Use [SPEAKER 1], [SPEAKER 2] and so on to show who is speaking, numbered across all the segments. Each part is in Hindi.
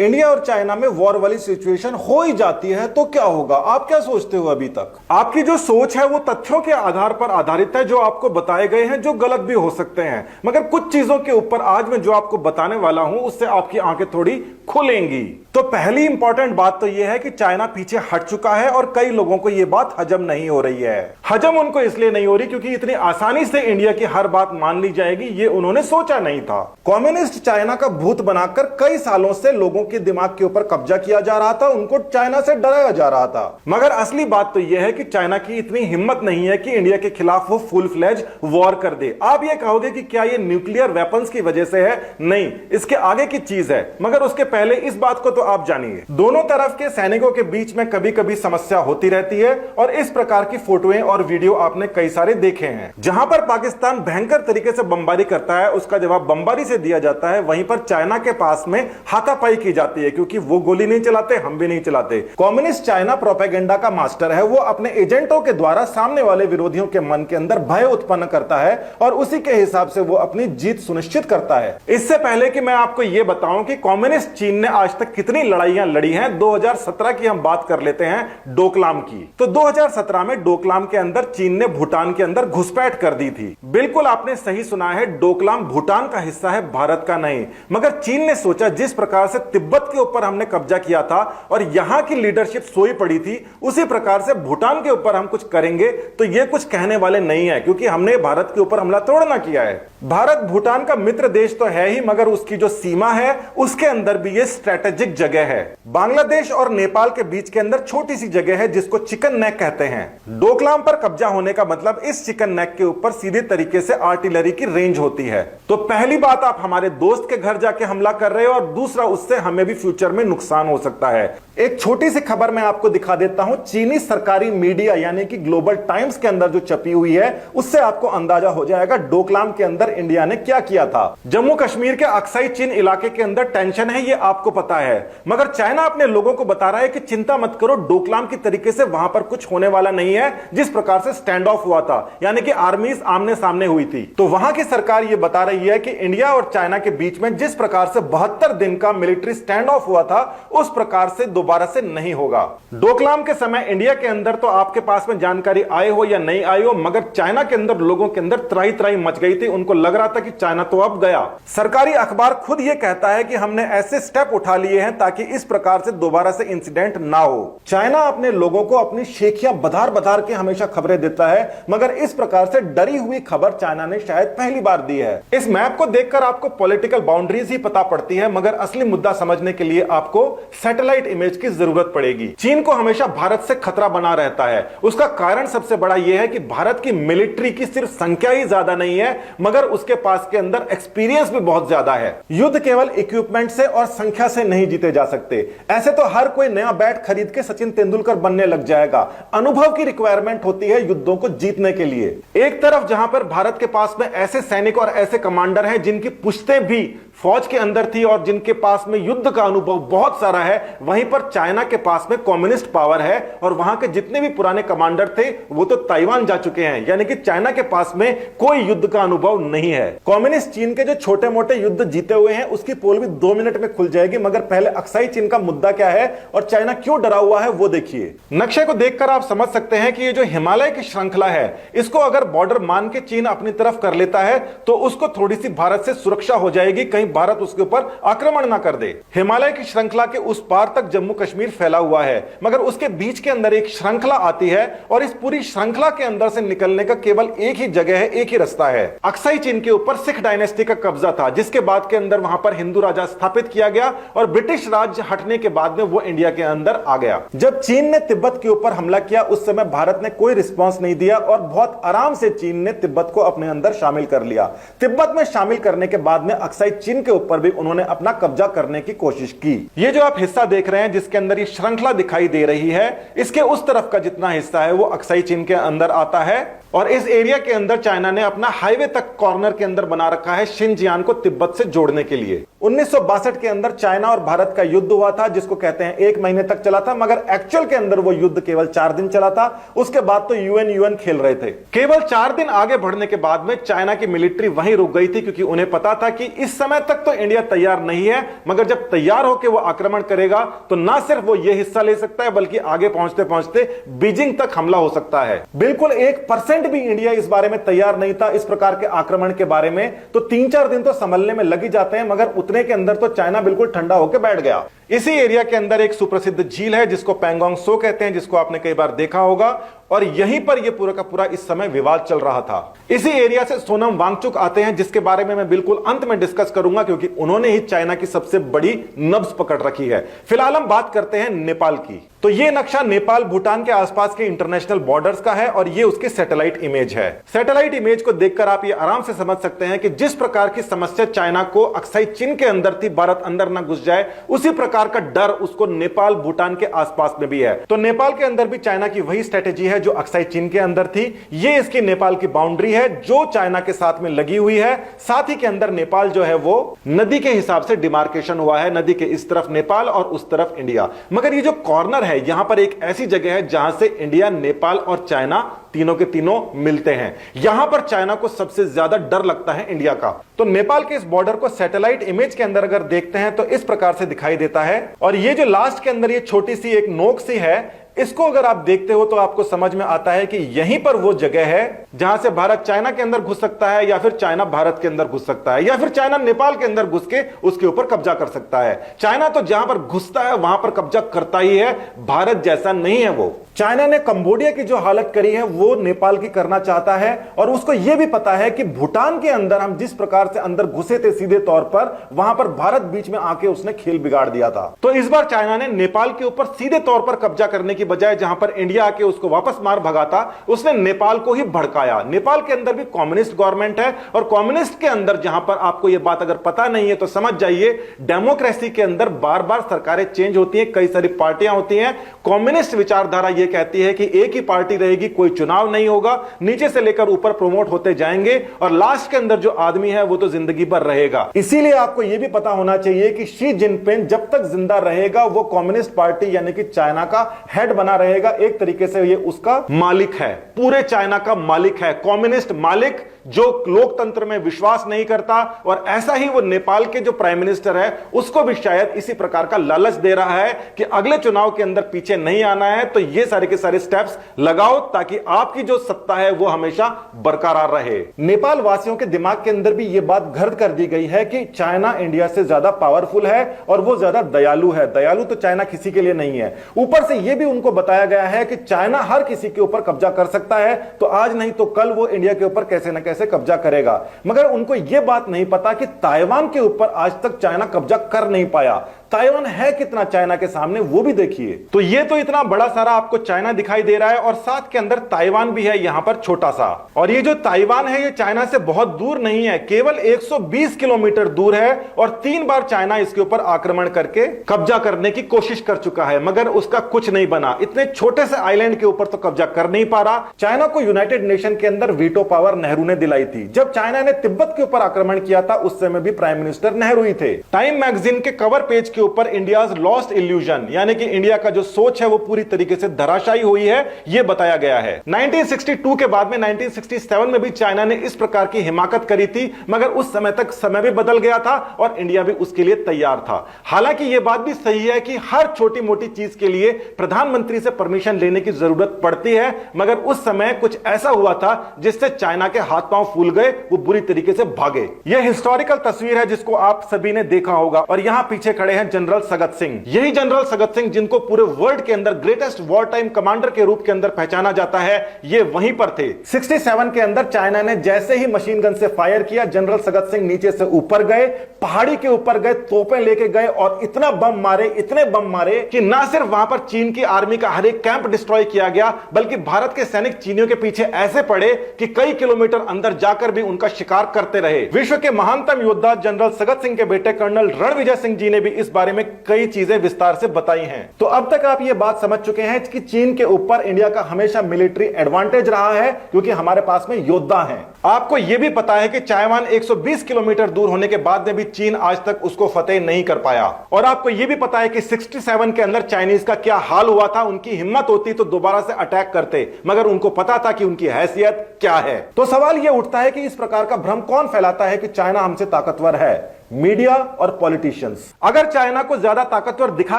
[SPEAKER 1] इंडिया और चाइना में वॉर वाली सिचुएशन हो ही जाती है तो क्या होगा? आप क्या सोचते हो? अभी तक आपकी जो सोच है वो तथ्यों के आधार पर आधारित है जो आपको बताए गए हैं, जो गलत भी हो सकते हैं, मगर कुछ चीजों के ऊपर आज मैं जो आपको बताने वाला हूं उससे आपकी आंखें थोड़ी खुलेंगी। तो पहली इंपॉर्टेंट बात तो यह है कि चाइना पीछे हट चुका है और कई लोगों को यह बात हजम नहीं हो रही है। हजम उनको इसलिए नहीं हो रही क्योंकि इतनी आसानी से इंडिया की हर बात मान ली जाएगी ये उन्होंने सोचा नहीं था। कम्युनिस्ट चाइना का भूत बनाकर कई सालों से लोगों के दिमाग के ऊपर कब्जा किया जा रहा था, उनको चाइना से डराया जा रहा था। मगर असली बात तो यह है कि चाइना की इतनी हिम्मत नहीं है कि इंडिया के खिलाफ वो फुल फ्लेज वॉर कर दे। आप ये कहोगे कि क्या ये न्यूक्लियर वेपन्स की वजह से है? नहीं, इसके आगे की चीज है। मगर उसके पहले इस बात को तो आप जानिए, दोनों तरफ के सैनिकों के बीच में कभी कभी समस्या होती रहती है और इस प्रकार की फोटोएं और वीडियो आपने कई सारे देखे हैं। जहां पर पाकिस्तान भयंकर तरीके से बमबारी करता है उसका जवाब बमबारी से दिया जाता है, वहीं पर चाइना के पास में हाथापाई की जाती है क्योंकि वो गोली नहीं चलाते, हम भी नहीं चलाते। कम्युनिस्ट चाइना प्रोपेगेंडा का मास्टर है, वो अपने एजेंटों के द्वारा सामने वाले विरोधियों के मन के अंदर भय उत्पन्न करता है और उसी के हिसाब से वो अपनी जीत सुनिश्चित करता है। इससे पहले कि मैं आपको यह बताऊं कि कम्युनिस्ट चीन ने आज तक कितनी लड़ाइयां लड़ी हैं, 2017 की हम बात कर लेते हैं, डोकलाम की। तो 2017 में डोकलाम के अंदर चीन ने भूटान के अंदर घुसपैठ कर दी थी। बिल्कुल आपने सही सुना है, डोकलाम भूटान का हिस्सा है, भारत का नहीं। मगर चीन ने सोचा जिस प्रकार से तिब्बत के ऊपर हमने कब्जा किया था और यहां की लीडरशिप सोई पड़ी थी, उसी प्रकार से भूटान के ऊपर हम कुछ करेंगे तो ये कुछ कहने वाले नहीं है क्योंकि हमने भारत के ऊपर हमला थोड़ा ना किया है। भारत भूटान का मित्र देश तो है ही, मगर उसकी जो सीमा है उसके अंदर भी ये स्ट्रेटेजिक जगह है। बांग्लादेश और नेपाल के बीच के अंदर छोटी सी जगह है जिसको चिकन नेक कहते हैं। डोकलाम पर कब्जा होने का मतलब इस चिकन नेक के ऊपर सीधे तरीके से आर्टिलरी की रेंज होती है। तो पहली बात, आप हमारे दोस्त के घर जाके हमला कर रहे हो और दूसरा, उससे हमें भी फ्यूचर में नुकसान हो सकता है। एक छोटी सी खबर मैं आपको दिखा देता हूं, चीनी सरकारी मीडिया यानी कि ग्लोबल टाइम्स के अंदर जो छपी हुई है उससे आपको अंदाजा हो जाएगा डोकलाम के अंदर इंडिया ने क्या किया था। जम्मू कश्मीर के अक्साई चीन इलाके के अंदर टेंशन है, ये आपको पता है, मगर चाइना अपने लोगों को बता रहा है कि चिंता मत करो, डोकलाम की तरीके से वहां पर कुछ होने वाला नहीं है। जिस प्रकार से स्टैंड ऑफ हुआ था यानी कि आर्मीज आमने सामने हुई थी, तो वहां की सरकार यह बता रही है कि इंडिया और चाइना के बीच में जिस प्रकार से 72 दिन का मिलिट्री स्टैंड ऑफ हुआ था उस प्रकार से दोबारा से नहीं होगा। डोकलाम के समय इंडिया के अंदर तो आपके पास में जानकारी आए हो या नहीं आई हो, मगर चाइना के अंदर लोगों के अंदर त्राही त्राही मच गई थी। उनको लग रहा था कि चाइना तो अब गया। सरकारी अखबार खुद यह कहता है कि हमने ऐसे स्टेप उठा लिए हैं ताकि इस प्रकार से दोबारा से इंसिडेंट ना हो। चाइना अपने लोगों को अपनी शेखियां बधार बधार के हमेशा खबरें देता है, मगर इस प्रकार से डरी हुई खबर चाइना ने शायद पहली बार दी है। इस मैप को देखकर आपको पॉलिटिकल बाउंड्रीज ही पता पड़ती है, मगर असली मुद्दा समझने के लिए आपको सैटेलाइट इमेज की जरूरत पड़ेगी। चीन को हमेशा भारत से खतरा बना रहता है। उसका कारण सबसे बड़ा यह है कि भारत की मिलिट्री की सिर्फ संख्या ही ज्यादा नहीं है, मगर उसके पास के अंदर एक्सपीरियंस भी बहुत ज्यादा है। युद्ध केवल इक्विपमेंट से और संख्या से नहीं जीते जा सकते। ऐसे तो हर कोई नया बैट खरीद के सचिन तेंदुलकर बनने लग जाएगा। अनुभव की रिक्वायरमेंट होती है युद्धों को जीतने के लिए। एक तरफ जहां पर भारत के पास में ऐसे सैनिक और ऐसे कमांडर हैं जिनकी पुश्तें भी फौज के अंदर थी और जिनके पास में युद्ध का अनुभव बहुत सारा है, वहीं पर चाइना के पास में कम्युनिस्ट पावर है और वहां के जितने भी पुराने कमांडर थे वो तो ताइवान जा चुके हैं, यानी कि चाइना के पास में कोई युद्ध का अनुभव नहीं है। कम्युनिस्ट चीन के जो छोटे मोटे युद्ध जीते हुए हैं उसकी पोल भी 2 मिनट में खुल जाएगी, मगर पहले अक्साई चीन का मुद्दा क्या है और चाइना क्यों डरा हुआ है वो देखिए। नक्शे को देखकर आप समझ सकते हैं कि ये जो हिमालय की श्रृंखला है, इसको अगर बॉर्डर मान के चीन अपनी तरफ कर लेता है तो उसको थोड़ी सी भारत से सुरक्षा हो जाएगी, कहीं भारत उसके ऊपर आक्रमण ना कर दे। हिमालय की श्रृंखला के उस पार तक जम्मू कश्मीर फैला हुआ है, मगर उसके बीच के अंदर एक श्रृंखला आती है और इस पूरी श्रृंखला के अंदर से निकलने का केवल एक ही जगह है, एक ही रास्ता है। अक्साई चीन के ऊपर सिख डायनेस्टी का कब्जा था, जिसके बाद के अंदर वहां पर हिंदू राजा स्थापित किया गया और ब्रिटिश राज हटने के बाद में वो इंडिया के अंदर आ गया। जब चीन ने तिब्बत के ऊपर हमला किया उस समय भारत ने कोई रिस्पांस नहीं दिया और बहुत आराम से चीन ने तिब्बत को अपने अंदर शामिल कर लिया। तिब्बत में शामिल करने के बाद में अक्साई चीन के ऊपर भी उन्होंने अपना कब्जा करने की कोशिश की। ये जो आप हिस्सा देख रहे हैं जिसके अंदर ये श्रृंखला दिखाई दे रही है, इसके उस तरफ का जितना हिस्सा है वो अक्साई चीन के अंदर आता है और इस एरिया के अंदर चाइना ने अपना हाईवे तक कॉर्नर के अंदर बना रखा है शिनजियांग को तिब्बत से जोड़ने के लिए। 1962 के अंदर चाइना और भारत का युद्ध हुआ था, जिसको कहते हैं 1 महीने तक चला था, मगर एक्चुअल के अंदर वो युद्ध केवल 4 दिन चला था। उसके बाद तो यूएन खेल रहे थे। केवल 4 दिन आगे बढ़ने के बाद में चाइना की मिलिट्री वहीं रुक गई थी, क्योंकि उन्हें पता था कि इस समय तक तो इंडिया तैयार नहीं है, मगर जब तैयार होकर वो आक्रमण करेगा तो ना सिर्फ वो ये हिस्सा ले सकता है, बल्कि आगे पहुंचते पहुंचते बीजिंग तक हमला हो सकता है। बिल्कुल 1% भी इंडिया इस बारे में तैयार नहीं था, इस प्रकार के आक्रमण के बारे में। तो 3-4 दिन तो संभलने में लग ही जाते हैं, मगर उतने के अंदर तो चाइना बिल्कुल ठंडा होकर बैठ गया। इसी एरिया के अंदर एक सुप्रसिद्ध झील है जिसको पैंगोंग त्सो कहते हैं, जिसको आपने कई बार देखा होगा, और यहीं पर यह पूरा का पूरा इस समय विवाद चल रहा था। इसी एरिया से सोनम वांगचुक आते हैं, जिसके बारे में मैं बिल्कुल अंत में डिस्कस करूंगा, क्योंकि उन्होंने ही चाइना की सबसे बड़ी नब्ज पकड़ रखी है। फिलहाल हम बात करते हैं नेपाल की। तो यह नक्शा नेपाल भूटान के आसपास के इंटरनेशनल बॉर्डर्स का है, और यह उसकी सैटेलाइट इमेज है। सैटेलाइट इमेज को देखकर आप ये आराम से समझ सकते हैं कि जिस प्रकार की समस्या चाइना को अक्साई चीन के अंदर थी, भारत अंदर ना घुस जाए, उसी प्रकार का डर उसको नेपाल भूटान के आसपास में भी है। तो नेपाल के अंदर भी चाइना की वही स्ट्रेटेजी है जो अक्साई चीन के अंदर थी। ये इसकी नेपाल की बाउंड्री है जो चाइना के साथ में लगी हुई है। साथ ही के अंदर नेपाल जो है वो नदी के हिसाब से डिमार्केशन हुआ है, नदी के इस तरफ नेपाल और उस तरफ इंडिया। मगर ये जो कॉर्नर है, यहां पर एक ऐसी जगह है जहां से इंडिया, नेपाल और चाइना तीनों के तीनों मिलते हैं। यहां पर चाइना को सबसे ज्यादा डर लगता है इंडिया का। तो नेपाल के इस बॉर्डर को सैटेलाइट इमेज के अंदर अगर देखते हैं तो इस प्रकार से दिखाई देता है। और ये जो लास्ट के अंदर ये छोटी सी एक नोक सी है, इसको अगर आप देखते हो तो आपको समझ में आता है कि यहीं पर वो जगह है जहां से भारत चाइना के अंदर घुस सकता है, या फिर चाइना भारत के अंदर घुस सकता है, या फिर चाइना नेपाल के अंदर घुस के उसके ऊपर कब्जा कर सकता है। चाइना तो जहां पर घुसता है वहां पर कब्जा करता ही है, भारत जैसा नहीं है वो। चाइना ने कंबोडिया की जो हालत करी है वो नेपाल की करना चाहता है, और उसको यह भी पता है कि भूटान के अंदर हम जिस प्रकार से अंदर घुसे थे सीधे तौर पर, वहां पर भारत बीच में आके उसने खेल बिगाड़ दिया था। तो इस बार चाइना ने नेपाल के ऊपर सीधे तौर पर कब्जा करने की बजाय जहां पर इंडिया आके उसको वापस मार भगाता, उसने नेपाल को ही भड़काया। नेपाल के अंदर भी कम्युनिस्ट गवर्नमेंट है, और कम्युनिस्ट के अंदर जहां पर आपको यह बात अगर पता नहीं है तो समझ जाइए, डेमोक्रेसी के अंदर बार बार सरकारें चेंज होती हैं, कई सारी पार्टियां होती हैं। कम्युनिस्ट विचारधारा यह कहती है कि एक ही पार्टी रहेगी, कोई चुनाव नहीं होगा, नीचे से लेकर ऊपर प्रमोट होते जाएंगे, और लास्ट के अंदर जो आदमी है वो तो जिंदगी भर रहेगा। इसीलिए आपको यह भी पता होना चाहिए कि शी जिनपिंग जब तक जिंदा रहेगा वो कम्युनिस्ट पार्टी यानी कि चाइना का हेड बना रहेगा। एक तरीके से ये उसका मालिक है, पूरे चाइना का मालिक है, कम्युनिस्ट मालिक जो लोकतंत्र में विश्वास नहीं करता। और ऐसा ही वो नेपाल के जो प्राइम मिनिस्टर है उसको भी शायद इसी प्रकार का लालच दे रहा है कि अगले चुनाव के अंदर पीछे नहीं आना है, तो ये सारे के सारे स्टेप्स लगाओ ताकि आपकी जो सत्ता है वो हमेशा बरकरार रहे। नेपाल वासियों के दिमाग के अंदर भी ये बात घर कर दी गई है कि चाइना इंडिया से ज्यादा पावरफुल है और वो ज्यादा दयालु है। दयालु तो चाइना किसी के लिए नहीं है। ऊपर से यह भी उनको बताया गया है कि चाइना हर किसी के ऊपर कब्जा कर सकता है, तो आज नहीं तो कल वो इंडिया के ऊपर कैसे ना कैसे कब्जा करेगा। मगर उनको यह बात नहीं पता कि ताइवान के ऊपर आज तक चाइना कब्जा कर नहीं पाया। ताइवान है कितना चाइना के सामने वो भी देखिए। तो ये तो इतना बड़ा सारा आपको चाइना दिखाई दे रहा है, और साथ के अंदर ताइवान भी है यहां पर छोटा सा। और ये जो ताइवान है ये चाइना से बहुत दूर नहीं है, केवल 120 किलोमीटर दूर है, और 3 बार चाइना इसके ऊपर आक्रमण करके कब्जा करने की कोशिश कर चुका है, मगर उसका कुछ नहीं बना। इतने छोटे से आइलैंड के ऊपर तो कब्जा कर नहीं पा रहा। चाइना को यूनाइटेड नेशन के अंदर वीटो पावर नेहरू ने दिलाई थी। जब चाइना ने तिब्बत के ऊपर आक्रमण किया था उस समय भी प्राइम मिनिस्टर नेहरू ही थे। टाइम मैगजीन के कवर पेज के ऊपर इंडियाज लॉस्ट इल्यूजन, यानी कि इंडिया का जो सोच है वो पूरी तरीके से धराशायी हुई है, यह बताया गया है। 1962 के बाद में 1967 में भी चाइना ने इस प्रकार की हिमाकत करी थी, मगर उस समय तक समय भी बदल गया था और इंडिया भी उसके लिए तैयार था। हालांकि यह बात भी सही है कि हर छोटी मोटी चीज के लिए प्रधानमंत्री से परमिशन लेने की जरूरत पड़ती है, मगर उस समय कुछ ऐसा हुआ था जिससे चाइना के हाथ पांव फूल गए, वो बुरी तरीके से भागे। यह हिस्टोरिकल तस्वीर है जिसको आप सभी ने देखा होगा, और यहां पीछे खड़े हैं जनरल सगत सिंह। यही जनरल सगत सिंह जिनको पूरे वर्ल्ड के अंदर ग्रेटेस्ट वॉर टाइम कमांडर के रूप के अंदर पहचाना जाता है, ये वहीं पर थे। 67 के अंदर चाइना ने जैसे ही मशीन गन से फायर किया, जनरल सगत सिंह नीचे से ऊपर गए, पहाड़ी के ऊपर गए, तोपें लेके गए और इतना बम मारे, इतने बम मारे कि ना सिर्फ वहां पर चीन की आर्मी का हर एक कैंप डिस्ट्रॉय किया गया, बल्कि भारत के सैनिक चीनियों के पीछे ऐसे पड़े कि कई किलोमीटर अंदर जाकर भी उनका शिकार करते रहे। विश्व के महानतम योद्धा जनरल सगत सिंह के बेटे कर्नल रणविजय सिंह जी ने भी इस बारे बारे में कई चीजें विस्तार से बताई हैं। तो अब तक आप ये बात समझ चुके हैं कि चीन के ऊपर इंडिया का हमेशा मिलिट्री एडवांटेज रहा है क्योंकि हमारे पास में योद्धा हैं। आपको यह भी पता है कि ताइवान 120 किलोमीटर दूर होने के बाद में भी चीन आज तक उसको फतेह नहीं कर पाया। और आपको यह भी पता है कि 67 के अंदर चाइनीज का क्या हाल हुआ था। उनकी हिम्मत होती तो दोबारा से अटैक करते, मगर उनको पता था कि उनकी हैसियत क्या है। तो सवाल यह उठता है कि इस प्रकार का भ्रम कौन फैलाता है कि चाइना हमसे ताकतवर है? मीडिया और पॉलिटिशियंस। अगर चाइना को ज्यादा ताकतवर दिखा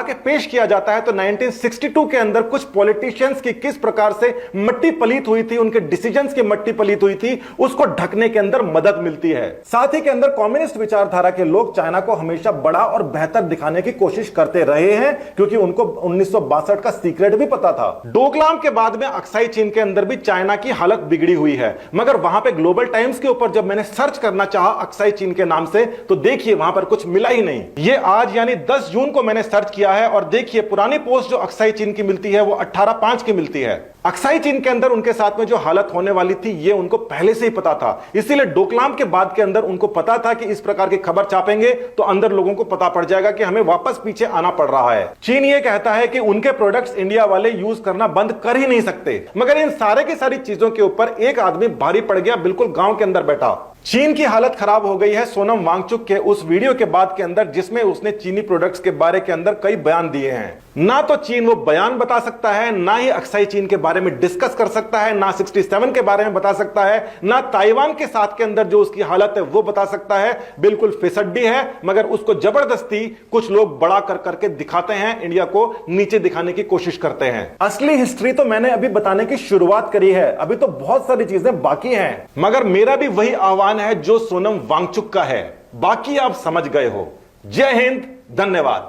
[SPEAKER 1] के पेश किया जाता है तो 1962 के अंदर कुछ पॉलिटिशियंस की किस प्रकार से मट्टी पलीत हुई थी, उनके डिसीजंस की मट्टी पलीत हुई थथी, उसको ढकने के अंदर मदद मिलती है। साथ ही के अंदर कम्युनिस्ट विचारधारा के लोग चाइना को हमेशा बड़ा और बेहतर दिखाने की कोशिश करते रहे हैं क्योंकि उनको 1962 का सीक्रेट भी पता था। डोकलाम के बाद में अक्साई चीन के अंदर भी चाइना की हालत बिगड़ी हुई है, मगर वहां पे ग्लोबल टाइम्स के ऊपर जब मैंने सर्च करना चाहा अक्साई चीन के नाम से तो देखिए वहां पर कुछ मिला ही नहीं। ये आज यानी 10 जून को मैंने सर्च किया है और देखिए पुरानी पोस्ट जो अक्साई चीन की मिलती है वो 18/5 की मिलती है। अक्साई चीन के अंदर उनके साथ में जो हालत होने वाली थी ये उनको पहले से ही पता था, इसीलिए डोकलाम के बाद के अंदर उनको पता था कि इस प्रकार की खबर छापेंगे तो अंदर लोगों को पता पड़ जाएगा कि हमें वापस पीछे आना पड़ रहा है। चीन ये कहता है कि उनके प्रोडक्ट्स इंडिया वाले यूज करना बंद कर ही नहीं सकते, मगर इन सारे की सारी चीजों के ऊपर एक आदमी भारी पड़ गया, बिल्कुल गांव के अंदर बैठा। चीन की हालत खराब हो गई है सोनम वांगचुक के उस वीडियो के बाद के अंदर जिसमें उसने चीनी प्रोडक्ट्स के बारे के अंदर कई बयान दिए हैं। ना तो चीन वो बयान बता सकता है, ना ही अक्साई चीन के बारे में डिस्कस कर सकता है, ना 67 के बारे में बता सकता है, ना ताइवान के साथ के अंदर जो उसकी हालत है वो बता सकता है। बिल्कुल फिसड्डी है, मगर उसको जबरदस्ती कुछ लोग बड़ा कर करके दिखाते हैं, इंडिया को नीचे दिखाने की कोशिश करते हैं। असली हिस्ट्री तो मैंने अभी बताने की शुरुआत करी है, अभी तो बहुत सारी चीजें बाकी हैं, मगर मेरा भी वही आह्वान है जो सोनम वांगचुक का है। बाकी आप समझ गए हो। जय हिंद, धन्यवाद।